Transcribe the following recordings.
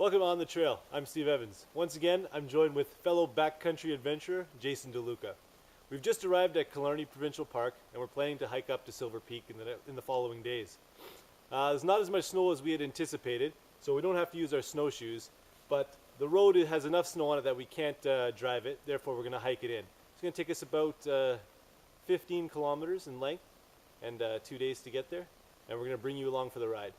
Welcome on the trail. I'm Steve Evans. Once again, I'm joined with fellow backcountry adventurer Jason Deluca. We've just arrived at Killarney Provincial Park and we're planning to hike up to Silver Peak in the following days. There's not as much snow as we had anticipated, so we don't have to use our snowshoes, but the road has enough snow on it that we can't drive it, therefore we're going to hike it in. It's going to take us about 15 kilometers in length and 2 days to get there, and we're going to bring you along for the ride.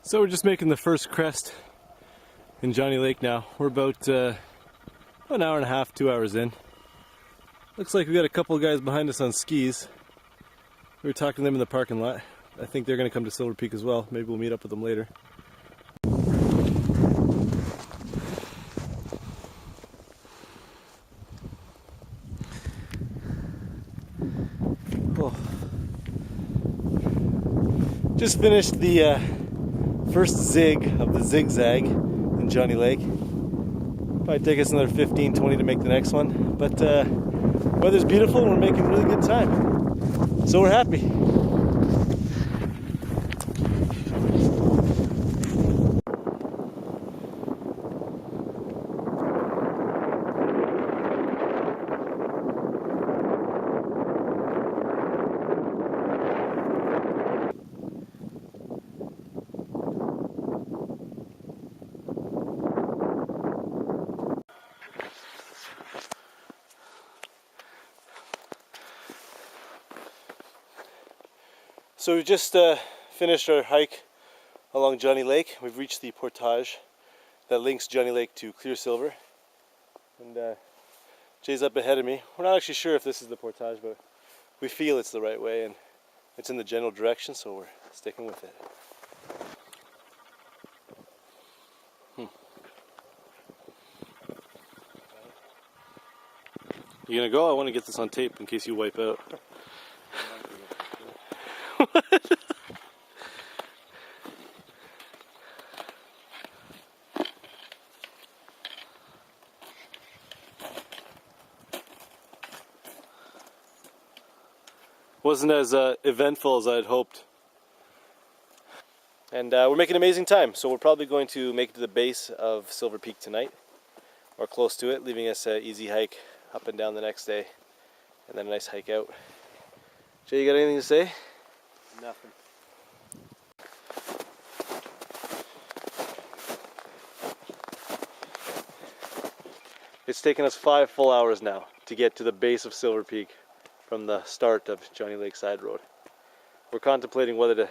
So we're just making the first crest in Johnny Lake now. We're about an hour and a half, 2 hours in. Looks like we got a couple of guys behind us on skis. We were talking to them in the parking lot. I think they're going to come to Silver Peak as well. Maybe we'll meet up with them later. Oh. Just finished the first zig of the zigzag in Johnny Lake. Probably take us another 15-20 to make the next one, but weather's beautiful and we're making really good time, so we're happy. So we just finished our hike along Johnny Lake. We've reached the portage that links Johnny Lake to Clear Silver. And Jay's up ahead of me. We're not actually sure if this is the portage, but we feel it's the right way and it's in the general direction, so we're sticking with it. You gonna go? I want to get this on tape in case you wipe out. Wasn't as eventful as I had hoped. And we're making amazing time, so we're probably going to make it to the base of Silver Peak tonight, or close to it, leaving us an easy hike up and down the next day, and then a nice hike out. Jay, you got anything to say? Nothing. It's taken us 5 full hours now to get to the base of Silver Peak from the start of Johnny Lake Side Road. We're contemplating whether to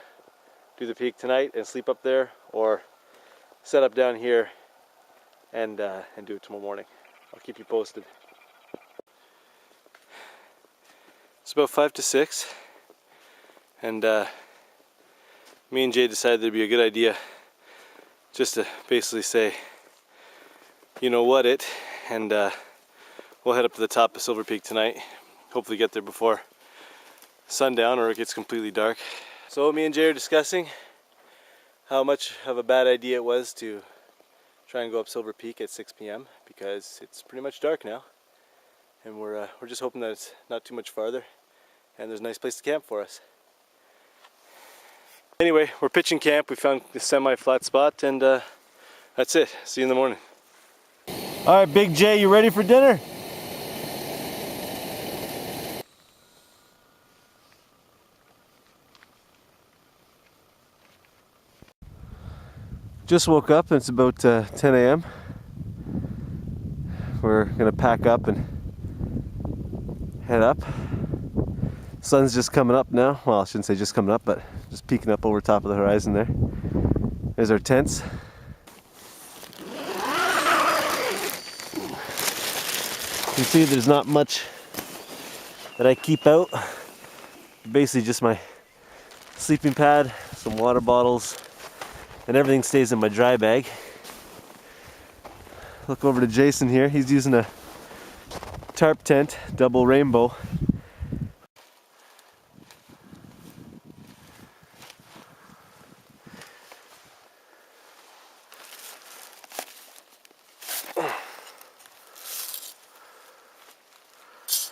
do the peak tonight and sleep up there, or set up down here and do it tomorrow morning. I'll keep you posted. It's about 5 to 6, and me and Jay decided it'd be a good idea just to basically say, you know what, and we'll head up to the top of Silver Peak tonight. Hopefully get there before sundown or it gets completely dark. So me and Jay are discussing how much of a bad idea it was to try and go up Silver Peak at 6 p.m. because it's pretty much dark now, and we're just hoping that it's not too much farther and there's a nice place to camp for us. Anyway, we're pitching camp. We found this semi-flat spot, and that's it. See you in the morning. All right, Big J, you ready for dinner? Just woke up and it's about 10 a.m. We're gonna pack up and head up. Sun's just coming up now. Well, I shouldn't say just coming up, but just peeking up over top of the horizon there. There's our tents. You can see there's not much that I keep out. Basically just my sleeping pad, some water bottles, and everything stays in my dry bag. Look over to Jason here. He's using a tarp tent, double rainbow.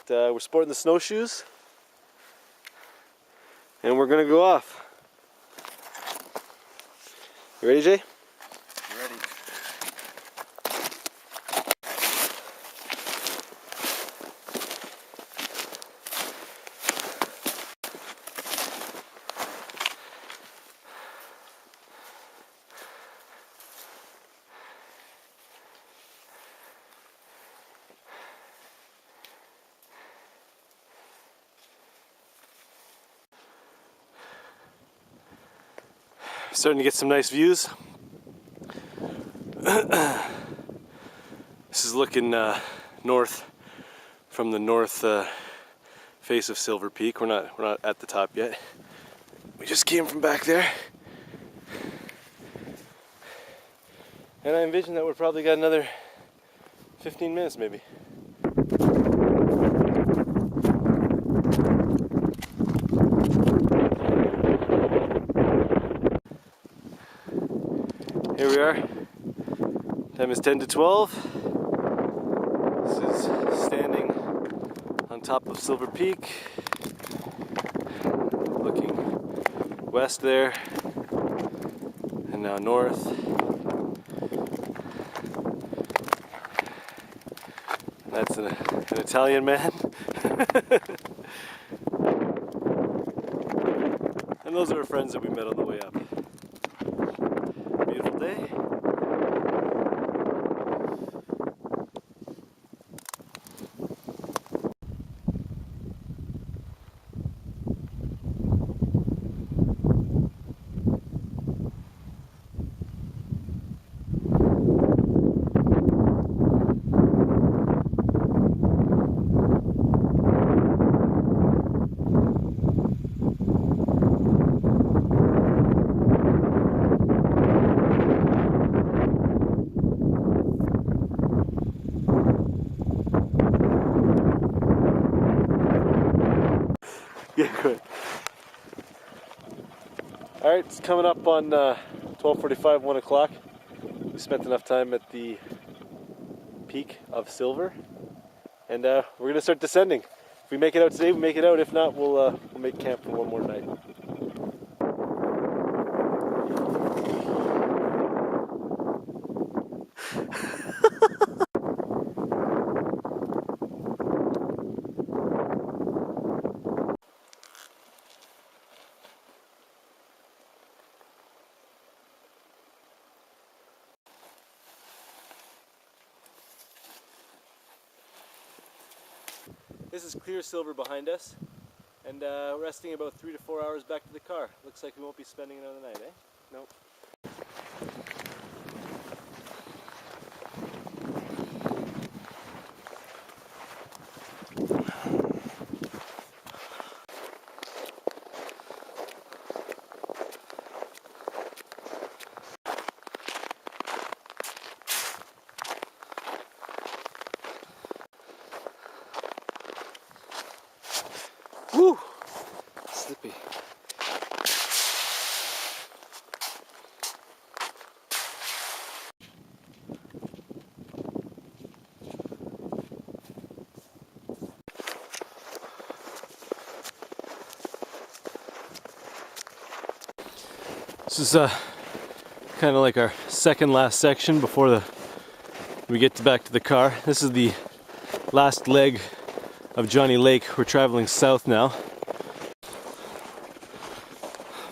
We're sporting the snowshoes. and we're gonna go off. You ready, Jay? Ready. Starting to get some nice views. This is looking north from the north face of Silver Peak. We're not at the top yet. We just came from back there, and I envision that we're probably got another 15 minutes maybe. Here we are. Time is 10 to 12. This is standing on top of Silver Peak, looking west there, and now north. That's an Italian man. And those are our friends that we met on the way up. Beautiful day. Yeah, good. Alright, it's coming up on 12:45, 1 o'clock. We spent enough time at the peak of Silver, and we're going to start descending. If we make it out today, we make it out. If not, we'll make camp for one more night. This is clear Silver behind us, and resting about 3 to 4 hours back to the car. Looks like we won't be spending another night, eh? Nope. Woo! Slippy. This is kind of like our second last section before we get back to the car. This is the last leg of Johnny Lake. We're traveling south now.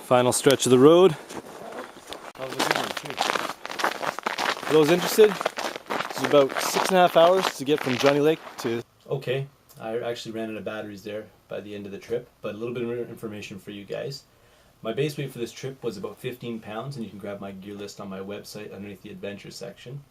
Final stretch of the road. That was a good one too. For those interested, it's about 6.5 hours to get from Johnny Lake to... Okay, I actually ran out of batteries there by the end of the trip, but a little bit of information for you guys. My base weight for this trip was about 15 pounds, and you can grab my gear list on my website underneath the adventure section.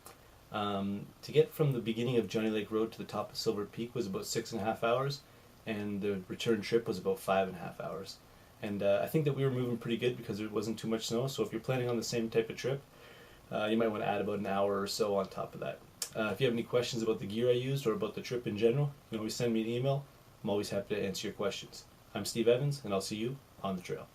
To get from the beginning of Johnny Lake Road to the top of Silver Peak was about 6.5 hours, and the return trip was about 5.5 hours. And I think that we were moving pretty good because there wasn't too much snow, so if you're planning on the same type of trip, you might want to add about an hour or so on top of that. If you have any questions about the gear I used or about the trip in general, you can always send me an email. I'm always happy to answer your questions. I'm Steve Evans, and I'll see you on the trail.